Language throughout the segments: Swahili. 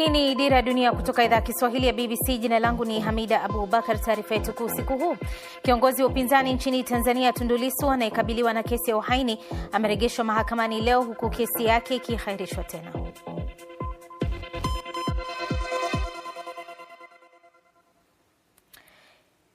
Hii ni Dira ya Dunia kutoka idhaa ya Kiswahili ya BBC. Jina langu ni Hamida Abubakar. Taarifa yetu kuu usiku huu: kiongozi wa upinzani nchini Tanzania Tundu Lissu anayekabiliwa na kesi ya uhaini amerejeshwa mahakamani leo huku kesi yake ikihairishwa tena.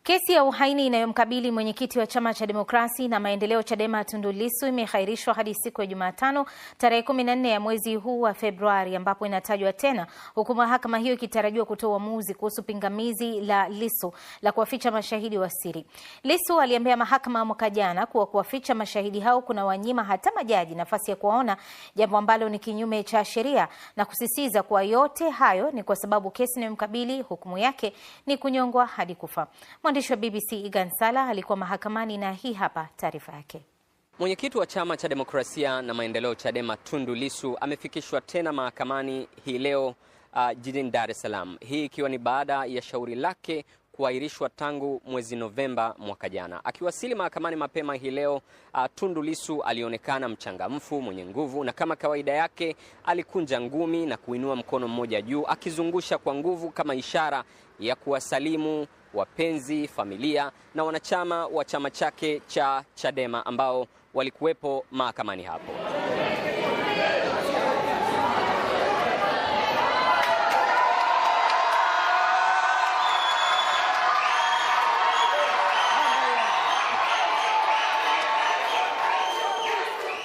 Kesi ya uhaini inayomkabili mwenyekiti wa Chama cha Demokrasi na Maendeleo Chadema Tundu Lissu imehairishwa hadi siku ya Jumatano tarehe 14 ya mwezi huu wa Februari, ambapo inatajwa tena, huku mahakama hiyo ikitarajiwa kutoa uamuzi kuhusu pingamizi la Lissu la kuwaficha mashahidi wa siri. Lissu aliambia mahakama mwaka jana kuwa kuwaficha mashahidi hao kuna wanyima hata majaji nafasi ya kuwaona, jambo ambalo ni kinyume cha sheria, na kusisitiza kuwa yote hayo ni kwa sababu kesi inayomkabili hukumu yake ni kunyongwa hadi kufa. Mwandishi wa BBC Igan Sala alikuwa mahakamani na hii hapa taarifa yake. Mwenyekiti wa Chama cha Demokrasia na Maendeleo Chadema Tundu Lissu amefikishwa tena mahakamani hii leo jijini Dar es Salaam. Hii ikiwa ni baada ya shauri lake kuahirishwa tangu mwezi Novemba mwaka jana. Akiwasili mahakamani mapema hii leo, Tundu Lissu alionekana mchangamfu, mwenye nguvu, na kama kawaida yake alikunja ngumi na kuinua mkono mmoja juu akizungusha kwa nguvu kama ishara ya kuwasalimu wapenzi, familia na wanachama wa chama chake cha Chadema ambao walikuwepo mahakamani hapo.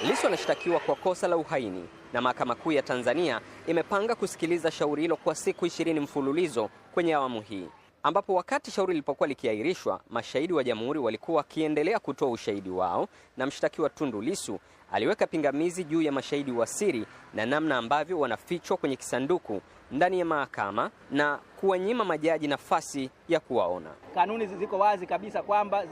Lissu anashtakiwa kwa kosa la uhaini na Mahakama Kuu ya Tanzania imepanga kusikiliza shauri hilo kwa siku 20 mfululizo kwenye awamu hii, ambapo wakati shauri lilipokuwa likiahirishwa, mashahidi wa jamhuri walikuwa wakiendelea kutoa ushahidi wao, na mshtakiwa Tundu Lissu aliweka pingamizi juu ya mashahidi wa siri na namna ambavyo wanafichwa kwenye kisanduku ndani ya mahakama na kuwanyima majaji nafasi ya kuwaona. Kanuni ziko wazi kabisa kwamba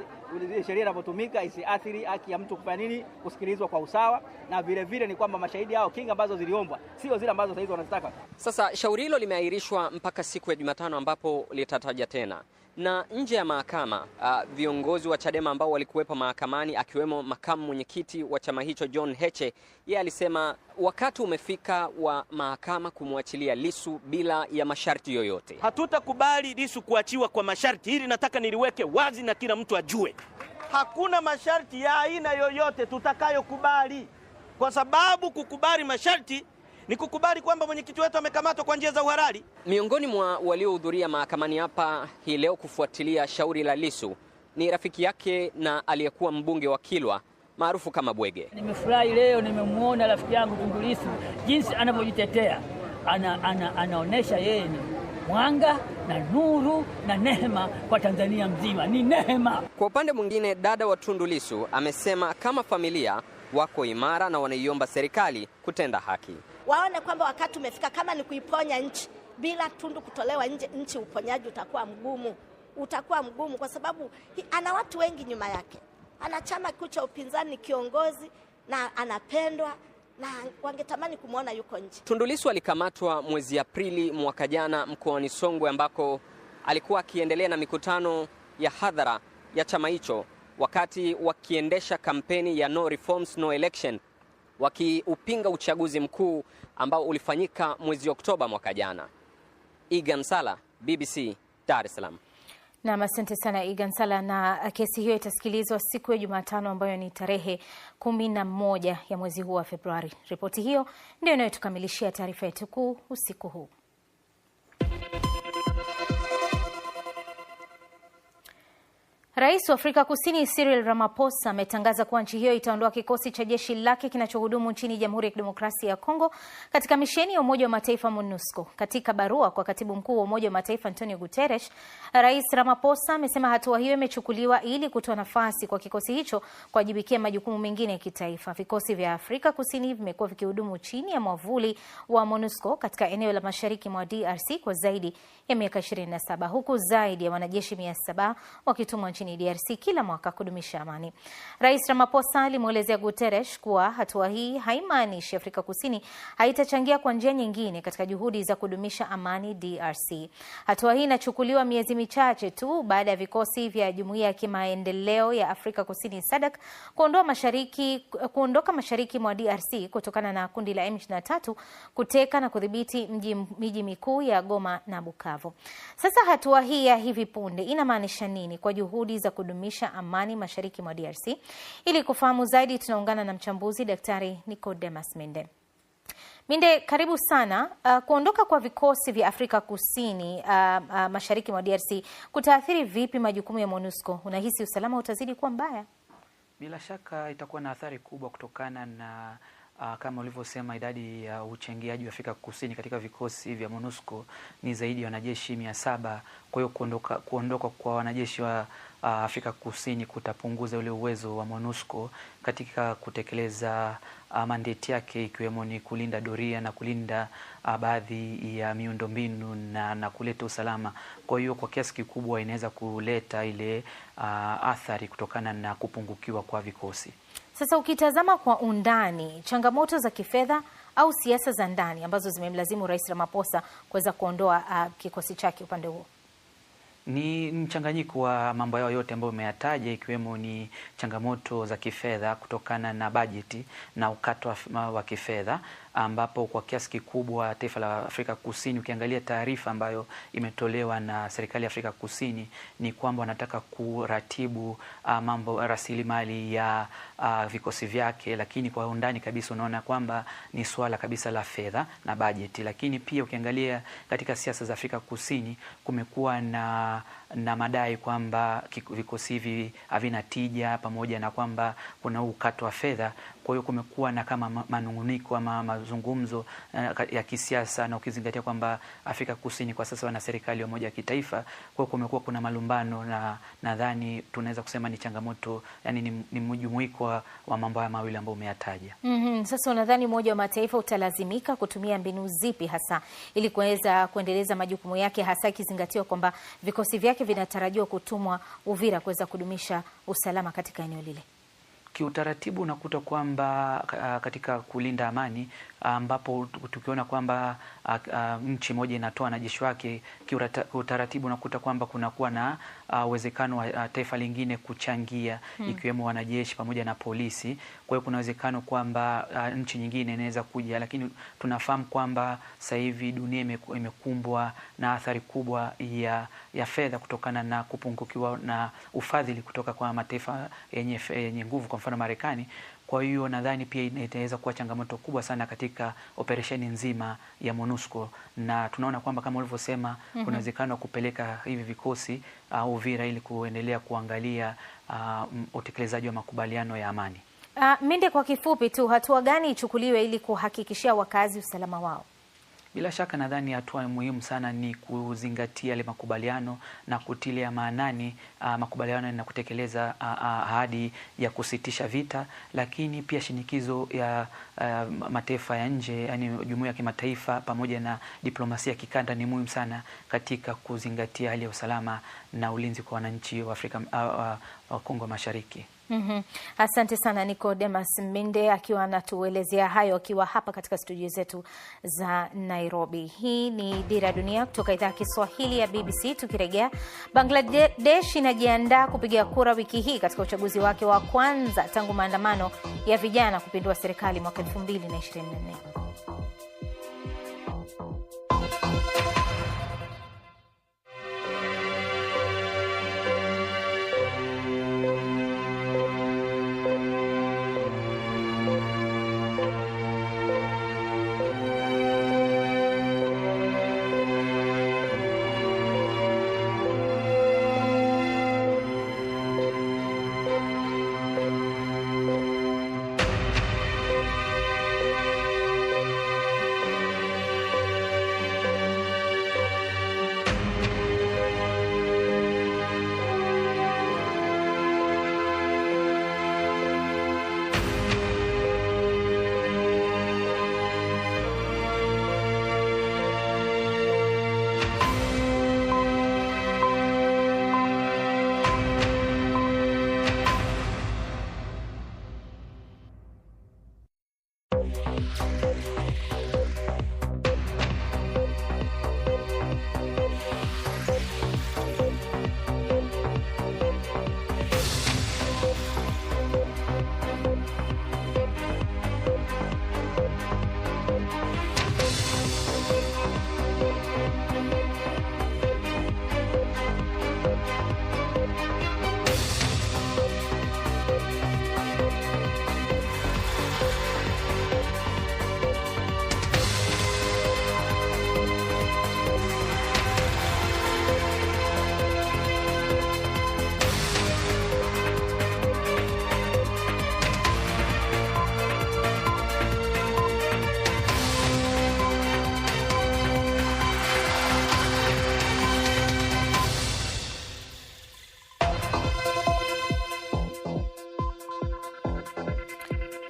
sheria inapotumika isiathiri haki ya mtu kufanya nini, kusikilizwa kwa usawa, na vile vile ni kwamba mashahidi hao kinga ambazo ziliombwa sio zile ambazo sasa hizo wanazitaka. Sasa shauri hilo limeahirishwa mpaka siku ya Jumatano ambapo litataja tena. Na nje ya mahakama, viongozi wa Chadema ambao walikuwepo mahakamani akiwemo makamu mwenyekiti wa chama hicho John Heche, yeye alisema wakati umefika wa mahakama kumwachilia Lissu bila ya masharti yoyote. Hatutakubali Lissu kuachiwa kwa masharti. Hili nataka niliweke wazi na kila mtu ajue. Hakuna masharti ya aina yoyote tutakayokubali, kwa sababu kukubali masharti ni kukubali kwamba mwenyekiti wetu amekamatwa kwa njia za uhalali. Miongoni mwa waliohudhuria mahakamani hapa hii leo kufuatilia shauri la Lissu ni rafiki yake na aliyekuwa mbunge wa Kilwa maarufu kama Bwege. Nimefurahi leo nimemuona rafiki yangu Tundu Lissu jinsi anavyojitetea. Anaonesha yeye ni mwanga na nuru na neema kwa Tanzania mzima. Ni neema. Kwa upande mwingine, dada wa Tundu Lissu amesema kama familia wako imara na wanaiomba serikali kutenda haki. Waone kwamba wakati umefika, kama ni kuiponya nchi, bila Tundu kutolewa nje nchi, uponyaji utakuwa mgumu kwa sababu ana watu wengi nyuma yake. Ana chama kikuu cha upinzani, kiongozi, na anapendwa, na wangetamani kumwona yuko nje. Tundu Lissu alikamatwa mwezi Aprili mwaka jana mkoani Songwe, ambako alikuwa akiendelea na mikutano ya hadhara ya chama hicho wakati wakiendesha kampeni ya No Reforms No Election, wakiupinga uchaguzi mkuu ambao ulifanyika mwezi Oktoba mwaka jana. Igan Sala, BBC, Dar es Salaam. Na asante sana Igan Sala. Na kesi hiyo itasikilizwa siku ya Jumatano ambayo ni tarehe 11 ya mwezi huu wa Februari. Ripoti hiyo ndio inayotukamilishia taarifa yetu kuu usiku huu. Rais wa Afrika Kusini Cyril Ramaphosa ametangaza kuwa nchi hiyo itaondoa kikosi cha jeshi lake kinachohudumu nchini Jamhuri ya Kidemokrasia ya Kongo katika misheni ya Umoja wa Mataifa MONUSCO. Katika barua kwa Katibu Mkuu wa Umoja wa Mataifa Antonio Guterres, Rais Ramaphosa amesema hatua hiyo imechukuliwa ili kutoa nafasi kwa kikosi hicho kuwajibikia majukumu mengine ya kitaifa. Vikosi vya Afrika Kusini vimekuwa vikihudumu chini ya mwavuli wa MONUSCO katika eneo la mashariki mwa DRC kwa zaidi ya miaka 27, huku zaidi ya wanajeshi 700 wakitumwa nchini nchini DRC kila mwaka kudumisha amani. Rais Ramaphosa alimuelezea Guterres kuwa hatua hii haimaanishi Afrika Kusini haitachangia kwa njia nyingine katika juhudi za kudumisha amani DRC. Hatua hii inachukuliwa miezi michache tu baada ya vikosi vya Jumuiya ya Kimaendeleo ya Afrika Kusini SADC kuondoka mashariki mwa DRC kutokana na kundi la M23 kuteka na kudhibiti miji mikuu ya Goma na Bukavu. Sasa hatua hii ya hivi punde inamaanisha nini kwa juhudi za kudumisha amani mashariki mwa DRC? Ili kufahamu zaidi, tunaungana na mchambuzi Daktari Nicodemus Minde. Minde, karibu sana. Kuondoka kwa vikosi vya Afrika Kusini mashariki mwa DRC kutaathiri vipi majukumu ya MONUSCO? Unahisi usalama utazidi kuwa mbaya? Bila shaka itakuwa na athari kubwa kutokana na kama ulivyosema, idadi ya uchangiaji wa Afrika Kusini katika vikosi vya MONUSCO ni zaidi ya wanajeshi 700. Kwa hiyo kuondoka kwa wanajeshi wa Afrika Kusini kutapunguza ule uwezo wa MONUSCO katika kutekeleza mandate yake, ikiwemo ni kulinda doria na kulinda baadhi ya miundombinu na kuleta usalama. Kwa hiyo kwa kiasi kikubwa inaweza kuleta ile athari kutokana na kupungukiwa kwa vikosi. Sasa ukitazama kwa undani, changamoto za kifedha au siasa za ndani ambazo zimemlazimu Rais Ramaphosa kuweza kuondoa kikosi chake upande huo? Ni mchanganyiko wa mambo yao yote ambayo umeyataja, ikiwemo ni changamoto za kifedha kutokana na bajeti na ukato wa kifedha, ambapo kwa kiasi kikubwa taifa la Afrika Kusini, ukiangalia taarifa ambayo imetolewa na serikali ya Afrika Kusini, ni kwamba wanataka kuratibu mambo rasilimali ya vikosi vyake, lakini kwa undani kabisa unaona kwamba ni swala kabisa la fedha na bajeti. Lakini pia ukiangalia katika siasa za Afrika Kusini kumekuwa na madai kwamba vikosi hivi havina tija, pamoja na kwamba kuna ukato wa fedha. Kwa hiyo kumekuwa na kama manunguniko ama mazungumzo ya kisiasa, na ukizingatia kwamba Afrika Kusini kwa sasa wana serikali ya umoja wa kitaifa. Kwa hiyo kumekuwa kuna malumbano, na nadhani tunaweza kusema ni changamoto, yani ni mjumuiko wa mambo haya mawili ambayo umeyataja. Sasa unadhani Umoja wa Mataifa utalazimika kutumia mbinu zipi hasa ili kuweza kuendeleza majukumu yake, hasa ikizingatiwa kwamba vikosi vyake vinatarajiwa kutumwa Uvira kuweza kudumisha usalama katika eneo lile? Kiutaratibu unakuta kwamba katika kulinda amani, ambapo tukiona kwamba nchi moja inatoa wanajeshi wake, kiutaratibu unakuta kwamba kunakuwa na uwezekano wa taifa lingine kuchangia, ikiwemo wanajeshi pamoja na polisi. Kwa hiyo kuna uwezekano kwamba nchi nyingine inaweza kuja, lakini tunafahamu kwamba sasa hivi dunia imekumbwa na athari kubwa ya fedha kutokana na kupungukiwa na ufadhili kutoka kwa mataifa yenye nguvu, kwa mfano Marekani. Kwa hiyo nadhani pia itaweza kuwa changamoto kubwa sana katika operesheni nzima ya MONUSCO, na tunaona kwamba kama ulivyosema, kuna uwezekano wa kupeleka hivi vikosi Uvira ili kuendelea kuangalia utekelezaji wa makubaliano ya amani. Minde, kwa kifupi tu, hatua gani ichukuliwe ili kuhakikishia wakazi usalama wao? Bila shaka nadhani hatua muhimu sana ni kuzingatia yale makubaliano na kutilia maanani makubaliano na kutekeleza ahadi ya kusitisha vita, lakini pia shinikizo ya mataifa ya nje, yani jumuiya ya kimataifa pamoja na diplomasia ya kikanda ni muhimu sana katika kuzingatia hali ya usalama na ulinzi kwa wananchi wa Afrika wa Kongo Mashariki. Asante sana Nicodemus Minde akiwa anatuelezea hayo akiwa hapa katika studio zetu za Nairobi. Hii ni Dira ya Dunia kutoka idhaa ya Kiswahili ya BBC. Tukirejea, Bangladesh inajiandaa kupiga kura wiki hii katika uchaguzi wake wa kwanza tangu maandamano ya vijana kupindua serikali mwaka 2024.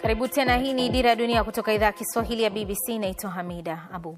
Karibu tena, hii ni Dira ya Dunia kutoka idhaa ya Kiswahili ya BBC. Naitwa Hamida Abuba.